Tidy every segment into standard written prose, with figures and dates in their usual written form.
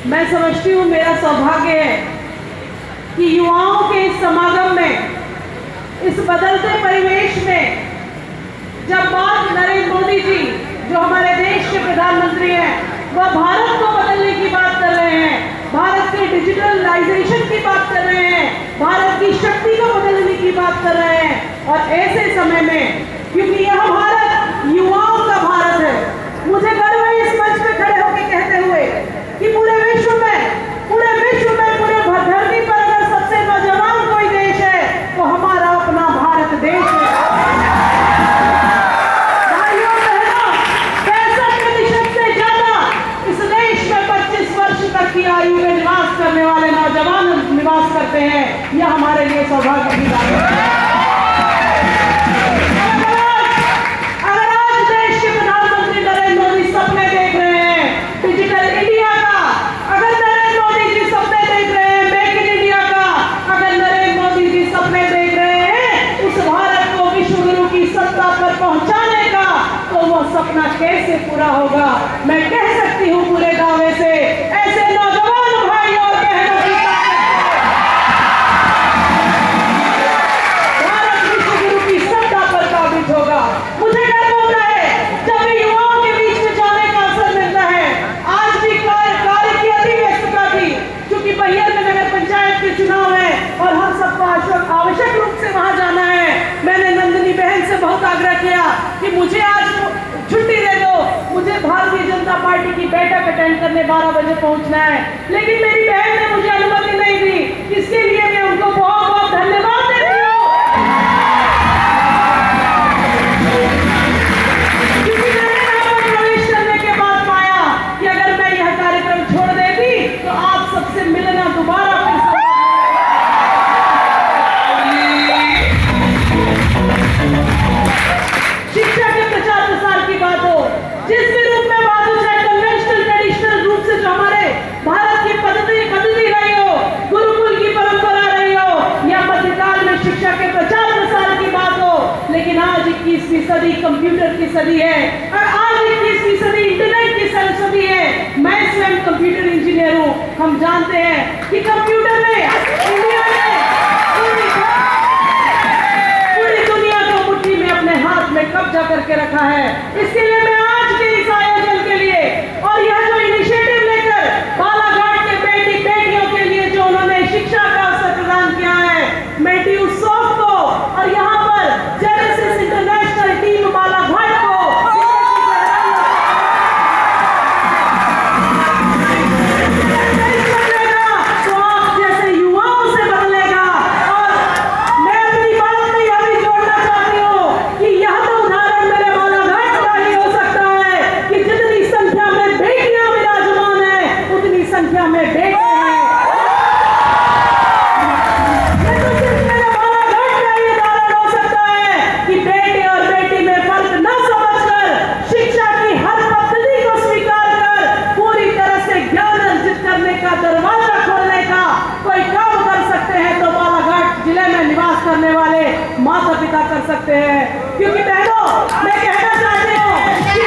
मैं समझती हूँ मेरा सौभाग्य है कि युवाओं के इस समागम में, इस बदलते परिवेश में, जब बात नरेंद्र मोदी जी जो हमारे देश के प्रधानमंत्री हैं, वह भारत को बदलने की बात कर रहे हैं, भारत के डिजिटलाइजेशन की बात कर रहे हैं, भारत की शक्ति को बदलने की बात कर रहे हैं। और ऐसे समय में, क्योंकि यह भारत युवाओं का भारत है, मुझे गर्व है इस मंच पे खड़े होकर कहते हुए कि पूरे विश्व में पूरे धरती पर अगर सबसे नौजवान कोई देश है तो हमारा अपना भारत देश है। भाइयों बहनों, 65% से ज्यादा इस देश में 25 वर्ष तक की आयु में निवास करने वाले नौजवान निवास करते हैं। यह हमारे लिए सौभाग्य की बात है। सपना कैसे पूरा होगा? मैं कह सकती हूँ पूरे दावे से, ऐसे नौजवान भाई और बहनों की भारत विश्व गुरु की सत्ता पर काबिज होगा। मुझे गर्व होता है जब भी युवाओं के बीच में जाने का अवसर मिलता है। आज भी कार्य की अति व्यस्तता थी, क्योंकि बहियर में नगर पंचायत के चुनाव है और हम सबको आवश्यक रूप से वहां जाना है। मैंने नंदिनी बहन से बहुत आग्रह किया कि मुझे आज छुट्टी दे दो, मुझे भारतीय जनता पार्टी की बैठक अटेंड करने 12 बजे पहुंचना है, लेकिन मेरी बहन ने मुझे अनुमति नहीं दी। इसके लिए मैं उनको बहुत बहुत धन्यवाद देती हूँ, क्योंकि मैंने यहाँ पर प्रवेश करने के बाद पाया कि अगर मैं यह कार्यक्रम छोड़ देती तो आप सबसे मिलना दोबारा शिक्षा के प्रचार प्रसार की बात हो, जिस भी रूप में बात हो, चाहे कन्वेंशनल ट्रेडिशनल रूप से जो हमारे भारत की पद्धति रही हो, गुरुकुल की परंपरा रही हो, या मध्यकाल में शिक्षा के प्रचार प्रसार की बात हो, लेकिन आज 21वीं सदी कंप्यूटर की सदी है और आज 21वीं सदी इंटरनेट की सदी है। मैं स्वयं कंप्यूटर इंजीनियर हूँ। हम जानते हैं कि कंप्यूटर में इंडिया ने कब्जा करके रखा है। इसके लिए मैं आज के इस आयोजन के लिए और यह जो इनिशिएटिव लेकर बालाघाट के बेटियों के लिए जो उन्होंने शिक्षा का अवसर प्रदान किया है, बेटी उत्सव को और यहाँ पर जेनेसिस इंटरनेशनल टीम बालाघाट को तो आप जैसे युवाओं से बदलेगा। और मैं अपनी बात में यह भी जोड़ना चाहती हूँ कि यह संख्या में बेटे हैं। ये तो सिर्फ मेरे बालाघाट का ये दावा हो सकता है कि बेटे और बेटी में फर्क न समझकर शिक्षा की हर पद्धति को स्वीकार कर पूरी तरह से ज्ञान अर्जित करने का दरवाजा खोलने का कोई काम कर सकते हैं तो बालाघाट जिले में निवास करने वाले माता पिता कर सकते हैं। क्योंकि बहनों, मैं कहना चाहती हूँ कि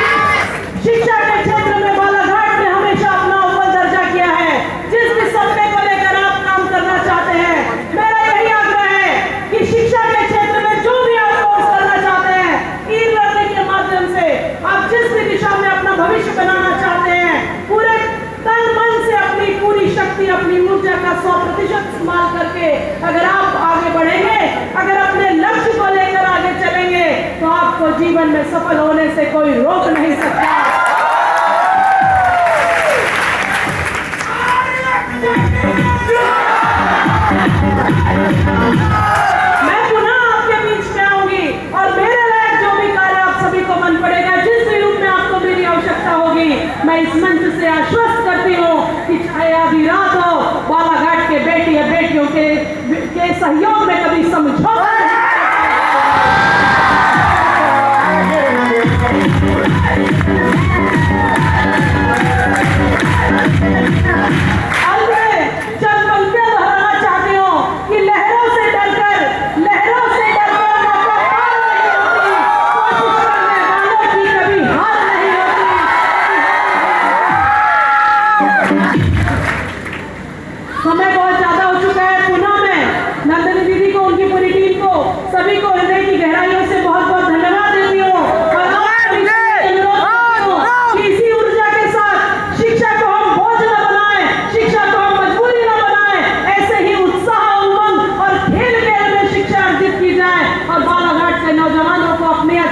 शिक्षा के क्षेत्र में बालाघाट ने हमेशा अपना किया है। जिस भी सपने को लेकर आप काम करना चाहते हैं, मेरा यही आग्रह है कि शिक्षा के क्षेत्र में जो भी आप कोर्स करना चाहते हैं, ई लर्निंग के माध्यम से आप जिस भी दिशा में अपना भविष्य बनाना चाहते हैं, पूरे तन मन से अपनी पूरी शक्ति, अपनी ऊर्जा का 100% इस्तेमाल करके अगर आप आगे बढ़ेंगे, अगर अपने लक्ष्य को लेकर आगे चलेंगे, तो आपको जीवन में सफल होने से कोई रोक नहीं सकता। मैं पुनः आपके बीच में आऊंगी और मेरे लायक जो भी कार्य आप सभी को मन पड़ेगा, जिस भी रूप में आपको मेरी आवश्यकता होगी, मैं इस मंच से आश्वस्त करती हूँ कि चाहे आधी रात हो, बालाघाट के बेटी या बेटियों के सहयोग में कभी समझौता नहीं।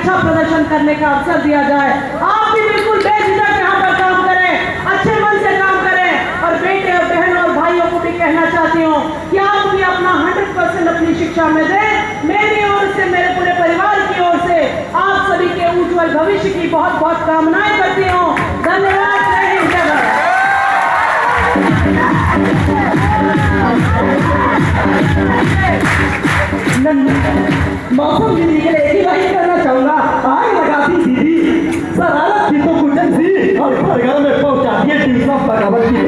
अच्छा प्रदर्शन करने का अवसर दिया जाए। आप भी बिल्कुल बेझिझक यहाँ पर काम करें, अच्छे मन से काम करें। और बेटे और बहनों और भाइयों को भी कहना चाहती हूँ कि आप भी अपना 100% अपनी शिक्षा में दें। मेरी ओर से, मेरे पूरे परिवार की ओर से आप सभी के उज्जवल भविष्य की बहुत बहुत कामनाएं करती हूँ। धन्यवाद। जय हिंद, जय भारत। मौसम दीदी के लिए एक ही बात करना चाहूंगा। आग लगाती दीदी, शरारत की तो कुंजन सी, और घर में पहुंचाती है ट्यूशन बगावत की।